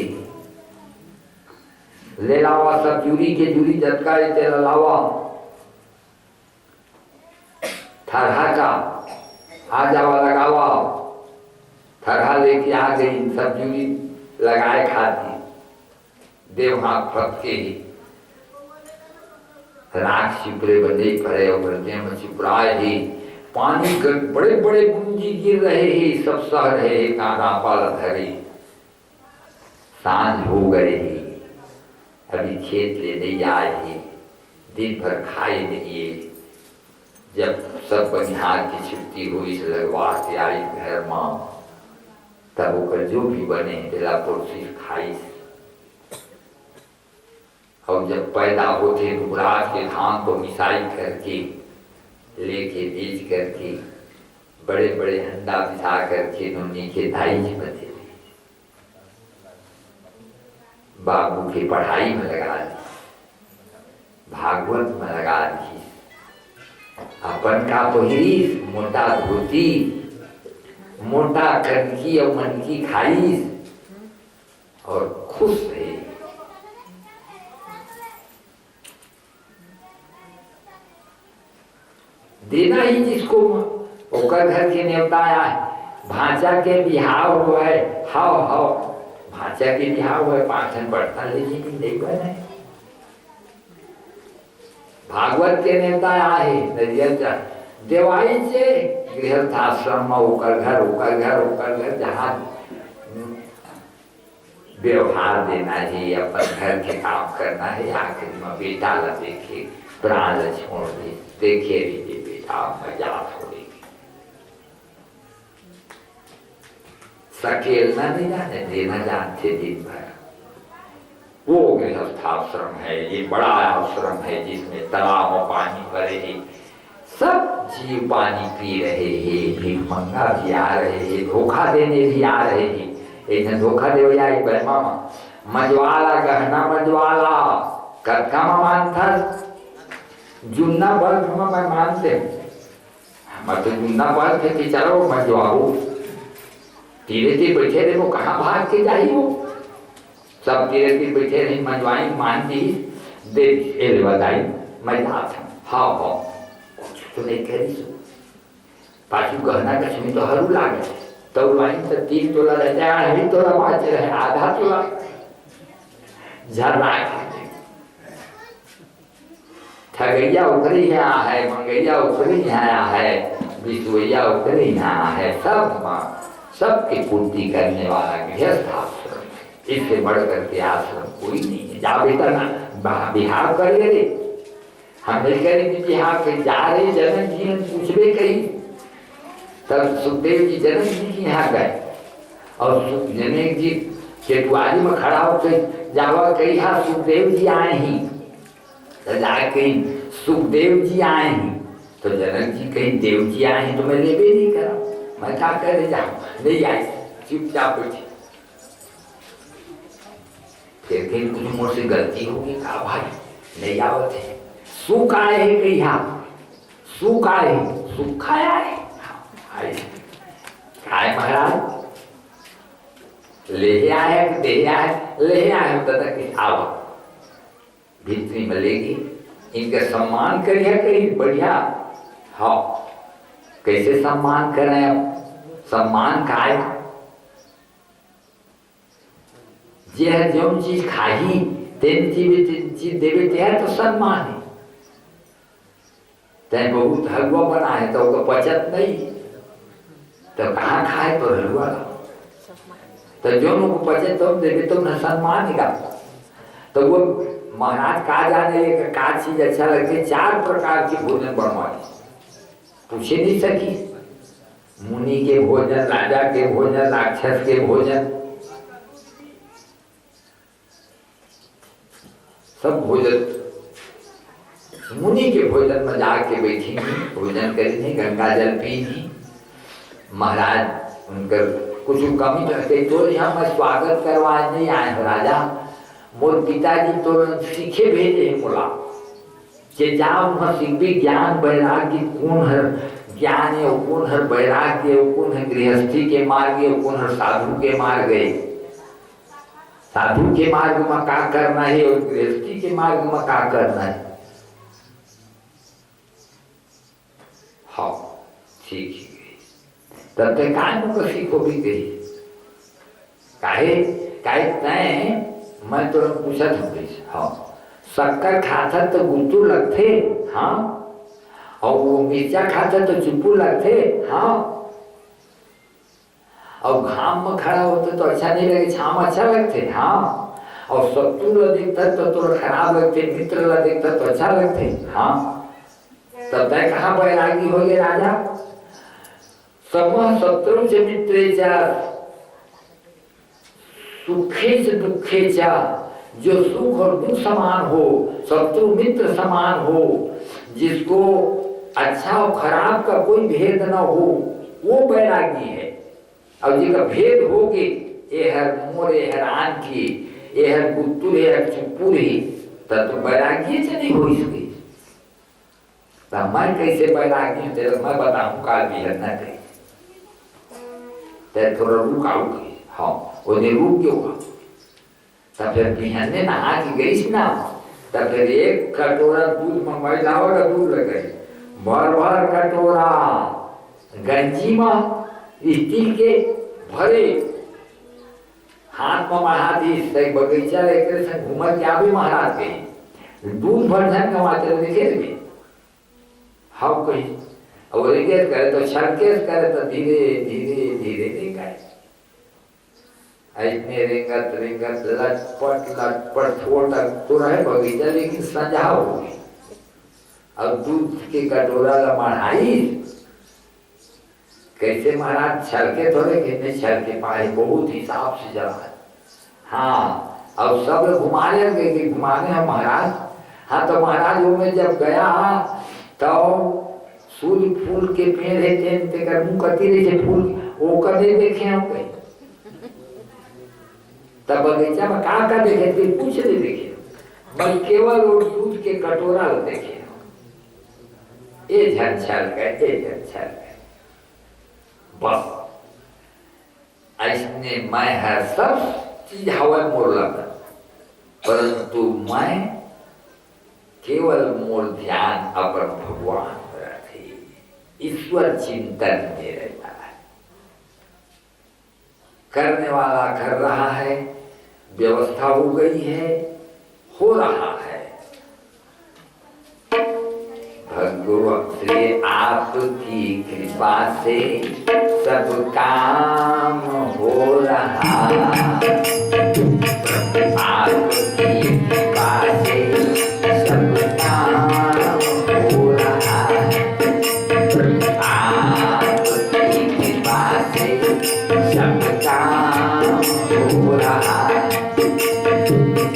ले लावा सब जूरी के जूरी झटका तेरा लावा थरहा का आ जावा लगावा, थरहा लेके आ गई सब जूरी लगाए खाती देव हाथ फटके ही राख छिपरे बंदे पड़े और बंदे में छिपराए ही पानी बड़े बड़े बूंदी गिर रहे ही, सब सह रहे कांदा पाल धरे। सांझ हो गए ही, अभी खेत ले नहीं आए ही, दिन भर खाए नहीं। जब सब बनिहार की छुट्टी हुई से लगवा के आई घर माँ, तब वो जो भी बने तेरा पुरुषी खाई। और जब पैदा होते दुबराज के धान को मिसाई करके लेके बेच करके बड़े बड़े हंडा बिछा करके नन्ही के दाई बचे, बाबू की पढ़ाई में लगा दी, भागवत में लगा दी, अपन का पहिरी मोटा धोती मोटा कनकी और मन की खाई और खुश रहे। देना ही जिसको ओकर घर के न्योता है, भांचा के बिहाव हुआ है, हाव हाव भांचा के बिहाव हुआ है, पाठन बर्तन ले नहीं बने, भागवत के न्योता है नरियल देवाई से गृहस्थाश्रम में ओकर घर जहाँ व्यवहार देना है, अपन घर के काम करना है, आखिर में बेटा ला देखे प्राण छोड़ दे, देखे लीजिए बेटा मजाक थोड़ी सकेलना नहीं जाने देना जानते दिन भर। वो गृहस्थाश्रम है, ये बड़ा आश्रम है जिसमें तालाब में पानी भरे है, सब जीव पानी पी रहे हैं, भीख मंगा भी आ रहे हैं, धोखा देने भी आ रहे हैं। एक धोखा दे आई बहमा मजवाला गहना मजवाला कक्का में मानता जुन्ना बल्ब में मानते, मैं तो जुन्ना बल्ब थे कि चलो मजवाओ तीरे तीर बैठे रहे, वो कहाँ भाग के जाई, वो सब तीरे तीर बैठे रहे, मजवाई मान दी दे बताई मैं था हाँ हाँ तो नहीं करी सो पाछू गहना कश्मी तो हरू लागे तो वहीं तो 3 तोला रहते हैं, 2.5 तोला बाँच रहे, आधा तोला झर्रा ठगैया उतरी यहाँ है, मंगैया उतरी यहाँ है, बिसवैया उतरी यहाँ है, सबकी पूर्ति करने वाला गृहस्थ आश्रम, इससे बढ़ करके आश्रम कोई नहीं है। जा बेटा ना बिहार कर ले रे, हम नहीं करेंगे बिहार के जा रहे जनक जी ने पूछबे कही, तब सुखदेव जी जनक जी के यहाँ गए और जनक जी के द्वारी में खड़ा होकर जावा कही हाँ सुखदेव जी आए ही, कहीं सुखदेव जी आए हैं, तो जनक जी कहीं देव जी आए हैं तो मैं लेबे नहीं करा, मैं क्या करे जाऊँ, नहीं आई चुपचाप बैठी। फिर कहीं कुछ मोर से गलती होगी, कहा भाई नहीं आवत है, सुख आए है कहीं हाँ सुख आए है, सुख आया है आए महाराज ले आया कि दे आया, ले आया होता था कि आओ भित्री मिलेगी, इनका सम्मान करिए कहीं बढ़िया। हाँ कैसे सम्मान करें, अब सम्मान खाए जे जो चीज खाही तेन चीज देवे ते है तो सम्मान है। तय बहुत हलवा बना है तो वो पचत नहीं, तो कहाँ खाए तो हलवा, तो जो को पचे तो देवे तो न सम्मान ही। तो वो महाराज कहा जाने का चीज अच्छा लगती, 4 प्रकार के भोजन बनवाए, पूछे नहीं सकी, मुनि के भोजन, राजा के भोजन, राक्षस के भोजन, सब भोजन। मुनि के भोजन में जाके बैठी, भोजन करी, गंगा जल पी, महाराज उनका कुछ कमी रखते तो यहाँ मैं स्वागत करवाए नहीं आए हो राजा, मोर पिताजी तो सीखे भेजे हैं बोला कि जाओ वहाँ सीखी ज्ञान वैराग्य कौन है, ज्ञान है कौन है, वैराग्य है कौन है, गृहस्थी के मार्ग है कौन है, साधु के मार्ग है, साधु के मार्ग में क्या करना है और गृहस्थी के मार्ग में क्या करना है। हाँ सीख गई, तब तक कान को सीखो भी गई, काहे काहे तय मैं तो पूछा था। हाँ शक्कर खाता तो गुट्टू लगते, हाँ, और वो मिर्चा खाता तो चुप्पू लगते, हाँ, और घाम में खड़ा होते तो अच्छा नहीं लगे, छाम अच्छा लगते, हाँ, और शत्रु ला देखता तो थोड़ा खराब लगते, मित्र ला देखता तो अच्छा लगते, हाँ। तब तक कहाँ बैरागी हो गए राजा, समूह शत्रु से मित्रे जा सुखे से दुखे जा, जो सुख और दुख समान हो, शत्रु मित्र समान हो, जिसको अच्छा और खराब का कोई भेद न हो, वो बैरागी है। और जिसका भेद हो कि ये हर मोर, ये हर आन की, ये हर गुत्तुर, ये हर चुप्पुर ही, तब तो बैरागी से नहीं हो इसकी। तब मैं कैसे बैरागी हूँ तेरे मैं बताऊँ, काल भी हरना कहीं तेरे थोड़ा रुक आऊँगी, हाँ उन्हें रुक क्यों हुआ। तब फिर बिहने नहा की गई ना, तब फिर एक कटोरा दूध मंगवाई लाओ, दूध लग गई, भर भर कटोरा गंजी में स्टील के भरे, हाथ में महाराज बगीचा लेकर घूमर क्या भी महाराज गई, दूध भर धन कमाते देखे भी हाँ कहीं, और रिगेट करे तो छलकेस करे तो धीरे धीरे धीरे नहीं करे, ऐसने रेंगत रेंगत लटपट छोटा तो रहे बगीचा, लेकिन संझा हो गई। अब दूध के कटोरा ला मढ़ाई, कैसे महाराज छलके थोड़े, कितने छलके पाए, बहुत हिसाब से जला है, हाँ। अब सब घुमाने गए, घुमाने हैं महाराज, हाँ तो महाराज वो में जब गया तो सूर्य फूल के पेड़ है, तेकर मुँह कती रही थे फूल, वो कदे देखे हम कहीं, तब बगीचा में का देखे थे, कुछ नहीं देखे, बस केवल वो दूध के कटोरा देखे, ये झंझल गए, ये झंझल गए, बस ऐसने मैं है सब चीज हवा मोर लगा, परंतु मैं केवल मोर ध्यान अपन भगवान पर रखे, ईश्वर चिंतन में रहता है। करने वाला कर रहा है, व्यवस्था हो गई है, हो रहा है, भगवान से आपकी कृपा से सब काम हो रहा, आपकी कृपा से सब काम हो रहा, आपकी कृपा से सब काम हो रहा,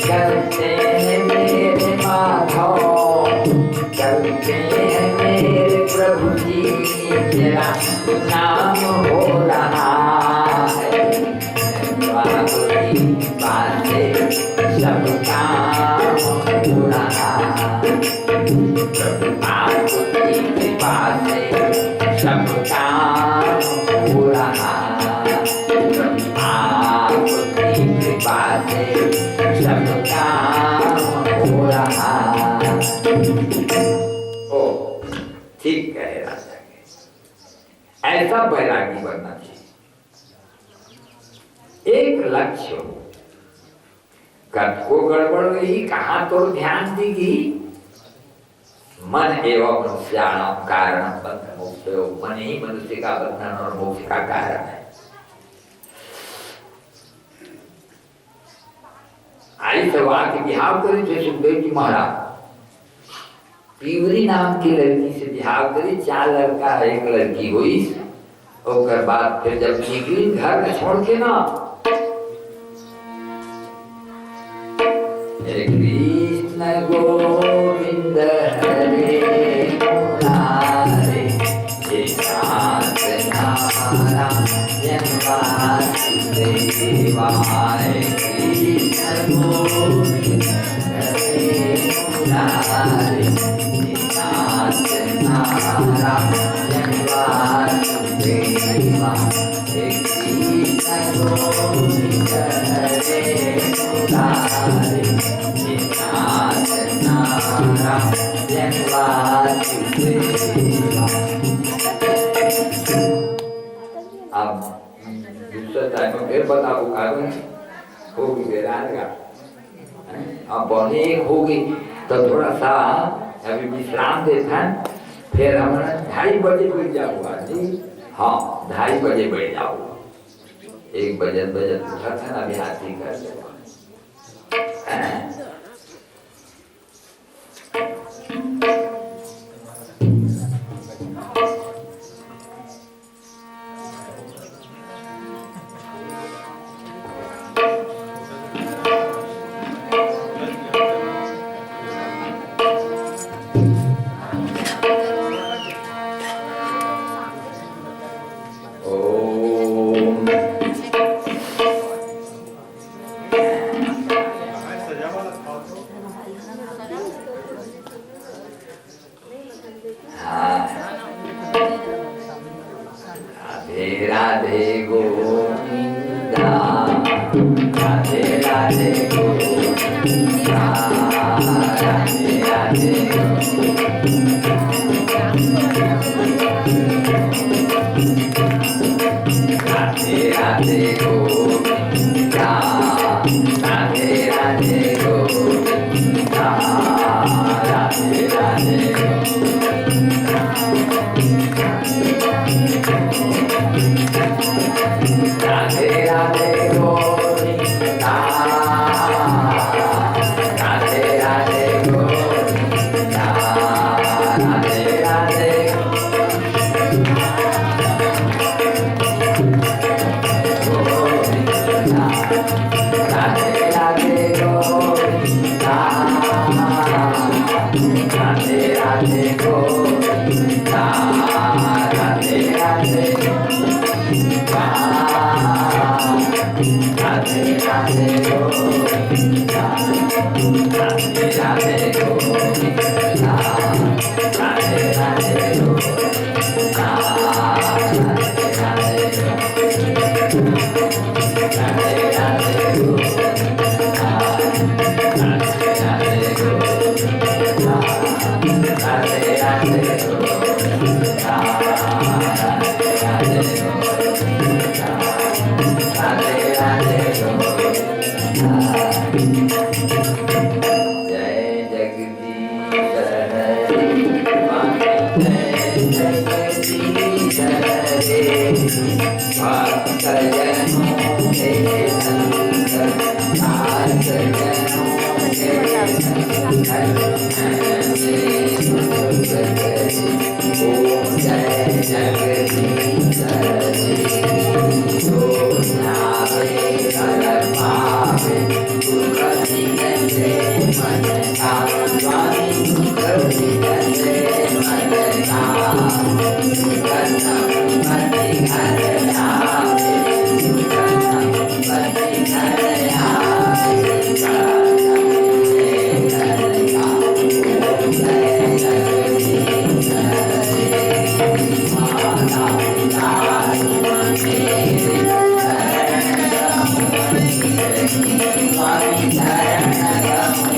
करते हैं मेरे माधव, करते हैं मेरे प्रभु जी, तेरा नाम हो रहा है, आपकी बातें सब काम हो रहा, आपकी कृपा से सब काम हो रहा, आपकी से सब काम हो रहा। ओ ठीक कहे राजा के, ऐसा बैरागी बनना चाहिए। एक लक्ष्य हो, कद को गड़बड़ रही कहाँ तो ध्यान देगी। मन एवं मनुष्याणाम कारणम बंध मोक्ष, मन ही मनुष्य का बंधन और मोक्ष का कारण है। आई सवाल के बिहाव करे थे सुखदेव जी महाराज, पीवरी नाम की लड़की से बिहाव करे, 4 लड़का है 1 लड़की हुई। और बाद फिर जब निकली घर में छोड़ के ना, कृष्ण गोविंद हरे मुरारे, हे नाथ नारायण वासुदेवाय। कृष्ण गोविंद हरे मुरारे, हे नाथ नारायण वासुदेवा। हे कृष्ण गोविंद हरे मुरारे, अब दूसरा टाइम में फिर बताओ होगी बेराएगा। अब पौने 1 होगी तो थोड़ा सा अभी विश्राम देता है, फिर हम 2:30 बजे बैठ जाऊंगा जी। हाँ 2:30 बजे बैठ जाऊंगा, 1 बजे उठा था ना, अभी हाथी कर देगा। राधे गोविंदा, राधे राधे गोविंदा, राधे राधे गोविंदा, राधे राधे गोविंदा, राधे राधे गोविंदा, राधे राधे गोविंदा। राधे राधे गोविंदा, राधे राधे गोविंदा, राधे राधे गोविंदा, राधे राधे गोविंदा, राधे राधे गोविंदा, राधे राधे गोविंदा, राधे राधे गोविंदा, राधे राधे गोविंदा, राधे राधे गोविंदा, राधे राधे गोविंदा, राधे राधे गोविंदा, राधे राधे गोविंदा, राधे राधे गोविंदा, राधे राधे गोविंदा, राधे राधे गोविंदा। जय जगदीश हरे, जय जगदीश हरे, भक्त जनों के संग, दास जनों के संग, ओम जय जगदीश हरे। जो ध्यावे हर पावे दुख स्वामी शरण गम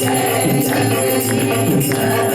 जय जगदीश